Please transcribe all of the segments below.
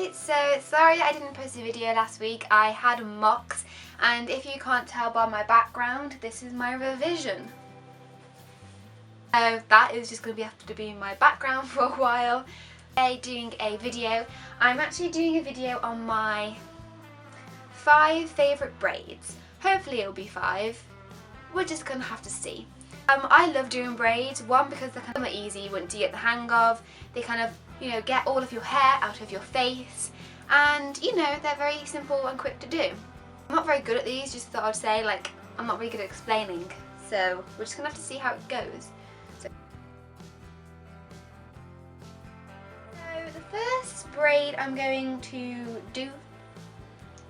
Hi, so sorry I didn't post a video last week. I had mocks, and if you can't tell by my background, this is my revision. So that is just going to have to be my background for a while. Today doing a video. I'm actually doing a video on my 5 favourite braids. Hopefully it'll be 5. We're just going to have to see. I love doing braids, one because they're kind of easy once you get the hang of. They kind of, get all of your hair out of your face, and they're very simple and quick to do. I'm not very good at these, just thought I'd say, I'm not very good at explaining, so we're just going to have to see how it goes. So the first braid I'm going to do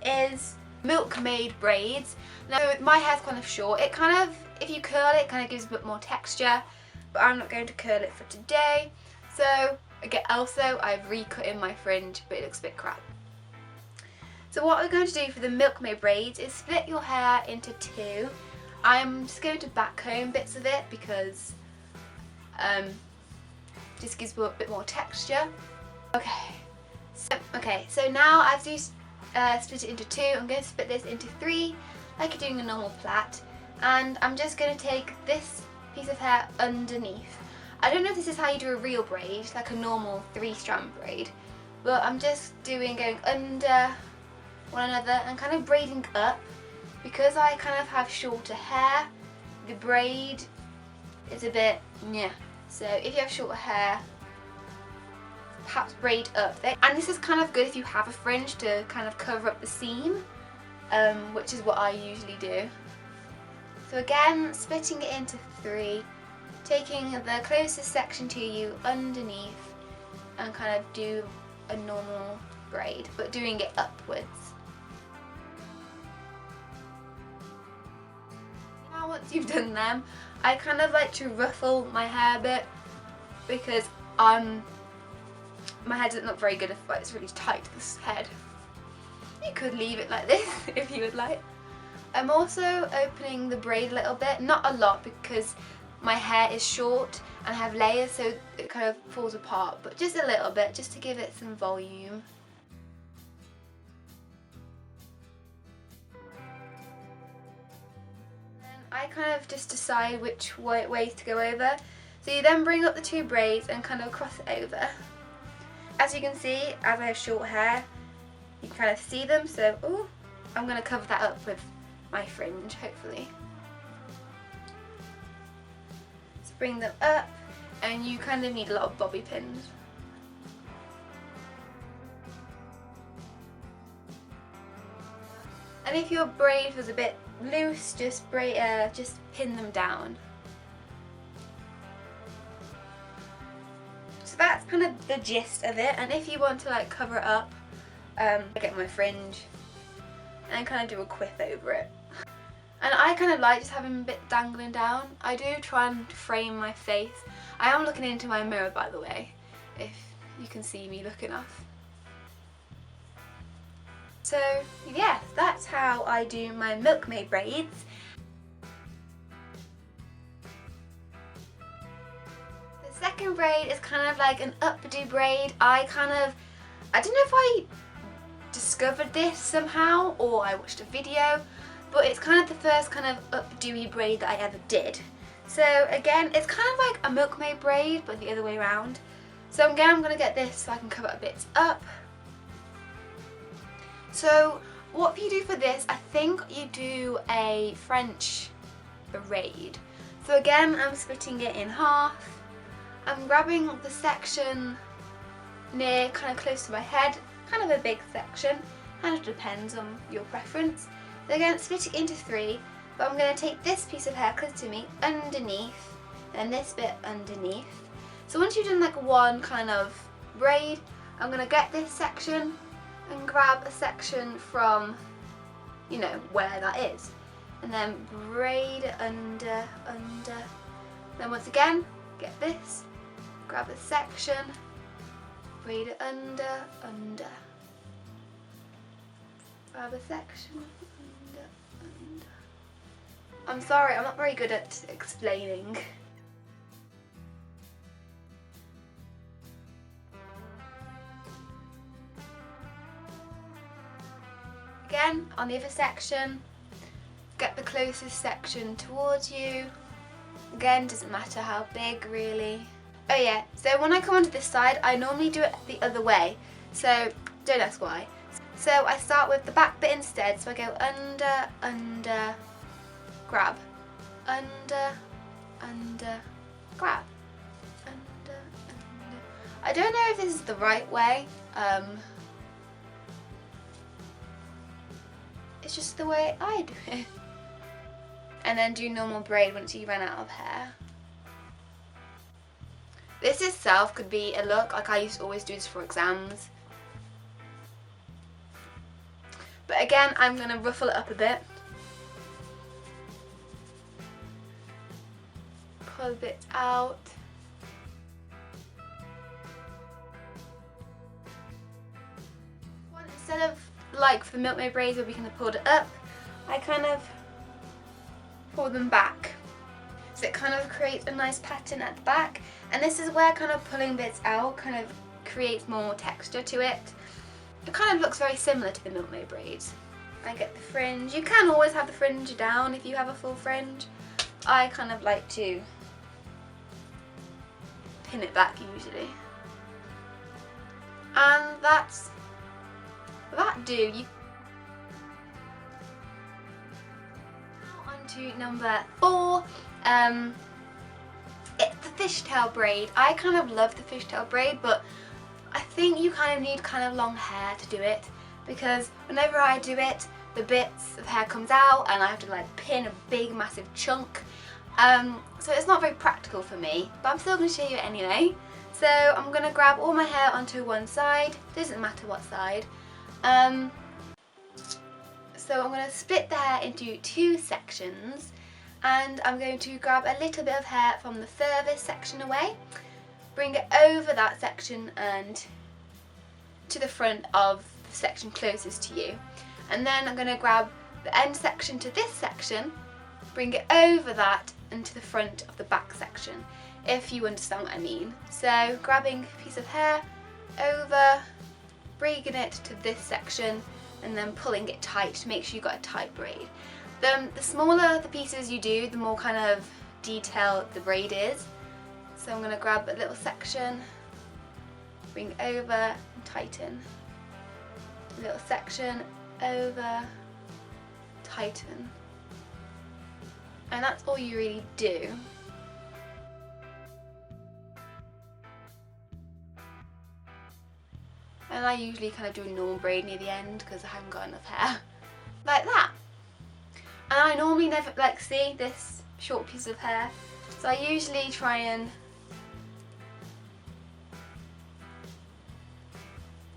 is Milkmaid Braids. Now my hair's kind of short, it kind of, if you curl it, kind of gives a bit more texture, but I'm not going to curl it for today. So again, also I've recut in my fringe, but it looks a bit crap. So what we're going to do for the Milkmaid Braids is split your hair into 2. I'm just going to backcomb bits of it because just gives a bit more texture. Okay, so now as you split it into 2, I'm going to split this into 3 like you're doing a normal plait, and I'm just going to take this piece of hair underneath. I don't know if this is how you do a real braid, like a normal 3-strand braid, but I'm just going under one another and kind of braiding up. Because I kind of have shorter hair, the braid is a bit yeah. So if you have shorter hair, perhaps braid up there. And this is kind of good if you have a fringe to kind of cover up the seam, which is what I usually do. So again, splitting it into 3, taking the closest section to you underneath and kind of do a normal braid, but doing it upwards. Now once you've done them, I kind of like to ruffle my hair a bit because my head doesn't look very good if it's really tight, this head. You could leave it like this if you would like. I'm also opening the braid a little bit, not a lot because my hair is short and I have layers, so it kind of falls apart, but just a little bit, just to give it some volume. Then I kind of just decide which ways to go over. So you then bring up the 2 braids and kind of cross it over. As you can see, as I have short hair, you can kind of see them, so I'm going to cover that up with my fringe, hopefully. So bring them up, and you kind of need a lot of bobby pins. And if your braid was a bit loose, just pin them down. So that's kind of the gist of it, and if you want to cover it up, I get my fringe and kind of do a quiff over it. And I kind of like just having a bit dangling down. I do try and frame my face. I am looking into my mirror, by the way, if you can see me looking off. So yeah, that's how I do my Milkmaid braids. The second braid is kind of like an updo braid. I don't know if I discovered this somehow or I watched a video, but it's kind of the first kind of updo-y braid that I ever did. So again, it's kind of like a Milkmaid braid, but the other way around. So again, I'm going to get this so I can cover a bit up. So what you do for this, I think you do a French braid. So again, I'm splitting it in half. I'm grabbing the section near, kind of close to my head, kind of a big section, kind of depends on your preference. So again, split it into 3, but I'm going to take this piece of hair close to me underneath, and this bit underneath. So once you've done one kind of braid, I'm going to get this section and grab a section from, where that is, and then braid it under. Then once again, get this, grab a section, braid it under. Grab a section, under. I'm sorry, I'm not very good at explaining. Again, on the other section, get the closest section towards you. Again, doesn't matter how big really. Oh yeah, so when I come onto this side, I normally do it the other way, so don't ask why. So I start with the back bit instead, so I go under, under, grab, under, under, grab, under, under. I don't know if this is the right way, it's just the way I do it. And then do normal braid once you run out of hair. This itself could be a look, like I used to always do this for exams. But again, I'm going to ruffle it up a bit. Pull a bit out. Instead of like for the Milkmaid braids where we kind of pulled it up, I kind of pull them back. So it kind of creates a nice pattern at the back. And this is where kind of pulling bits out kind of creates more texture to it. It kind of looks very similar to the Milkmaid braids. I get the fringe. You can always have the fringe down if you have a full fringe. I kind of like to pin it back usually. And that's that do. Now on to number 4. It's the fishtail braid. I kind of love the fishtail braid, but I think you kind of need kind of long hair to do it, because whenever I do it, the bits of hair comes out and I have to like pin a big massive chunk. So it's not very practical for me, but I'm still going to show you it anyway. So I'm going to grab all my hair onto one side, doesn't matter what side. So I'm going to split the hair into 2 sections, and I'm going to grab a little bit of hair from the furthest section away, bring it over that section and to the front of the section closest to you. And then I'm going to grab the end section to this section, bring it over that and to the front of the back section, if you understand what I mean. So grabbing a piece of hair over, bringing it to this section and then pulling it tight to make sure you've got a tight braid. The smaller the pieces you do, the more kind of detailed the braid is. So I'm going to grab a little section, bring over and tighten. A little section, over, tighten. And that's all you really do. And I usually kind of do a normal braid near the end because I haven't got enough hair. Like that. And I normally never, like, see this short piece of hair, so I usually try and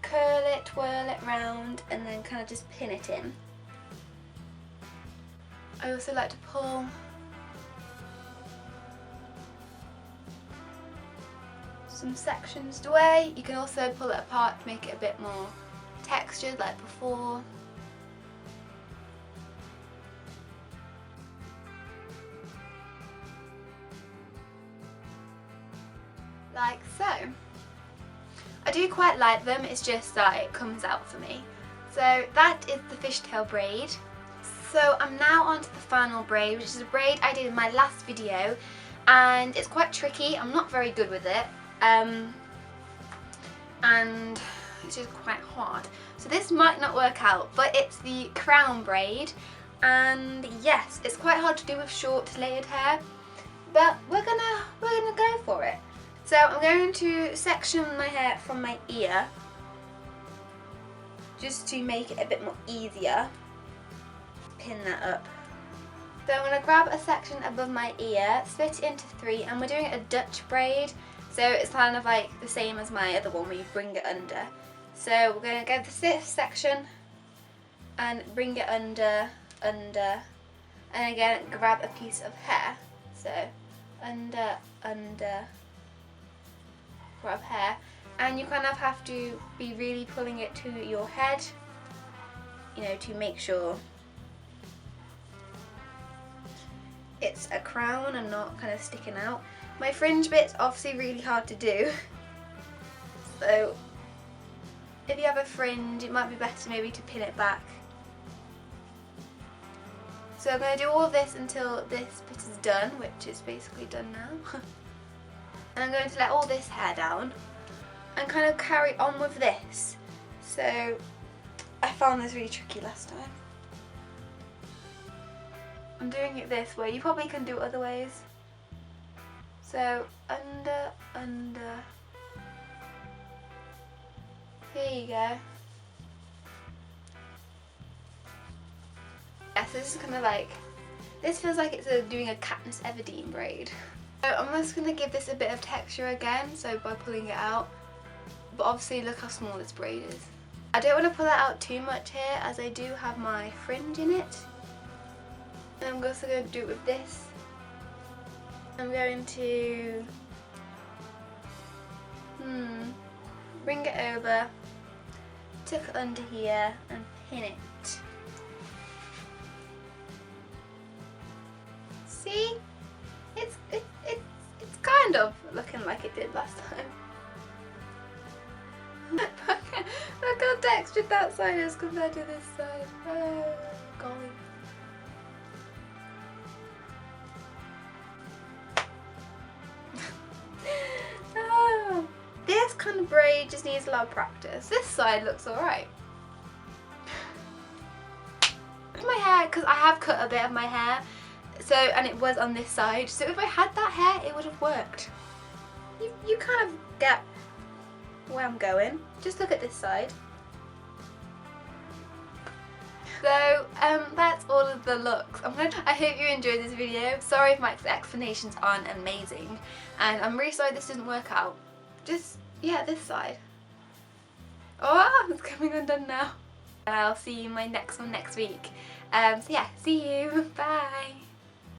curl it, twirl it round and then kind of just pin it in. I also like to pull some sections away. You can also pull it apart to make it a bit more textured like before. Like so. I do quite like them, it's just that it comes out for me. So that is the fishtail braid. So I'm now on to the final braid, which is a braid I did in my last video, and it's quite tricky. I'm not very good with it, and it's just quite hard. So this might not work out, but it's the crown braid, and yes, it's quite hard to do with short layered hair, but we're gonna go for it. So I'm going to section my hair from my ear, just to make it a bit more easier. Pin that up. So I'm going to grab a section above my ear, split it into 3, and we're doing a Dutch braid. So it's kind of like the same as my other one where you bring it under. So we're going to go this section and bring it under, and again grab a piece of hair. So under, grab hair, and you kind of have to be really pulling it to your head, you know, to make sure it's a crown and not kind of sticking out. My fringe bit's obviously really hard to do, so if you have a fringe it might be better maybe to pin it back So I'm going to do all this until this bit is done, which is basically done now. And I'm going to let all this hair down and kind of carry on with this. So I found this really tricky last time. I'm doing it this way. You probably can do it other ways. So under, under. Here you go. Yeah, so this is kind of like, this feels like it's doing a Katniss Everdeen braid. So I'm just going to give this a bit of texture again, so by pulling it out. But obviously look how small this braid is. I don't want to pull that out too much here, as I do have my fringe in it. And I'm also going to do it with this. I'm going to bring it over, tuck it under here and pin it. See? It's kind of looking like it did last time. Look how textured that side is compared to this side. Oh, golly. Oh. This kind of braid just needs a lot of practice. This side looks alright. My hair, because I have cut a bit of my hair, so, and it was on this side, so if I had that hair it would have worked. You kind of get where I'm going. Just look at this side. So that's all of the looks. I hope you enjoyed this video. Sorry if my explanations aren't amazing, and I'm really sorry this didn't work out. Just, yeah, this side. Oh, it's coming undone now. And I'll see you in my next one next week. So yeah, see you. Bye.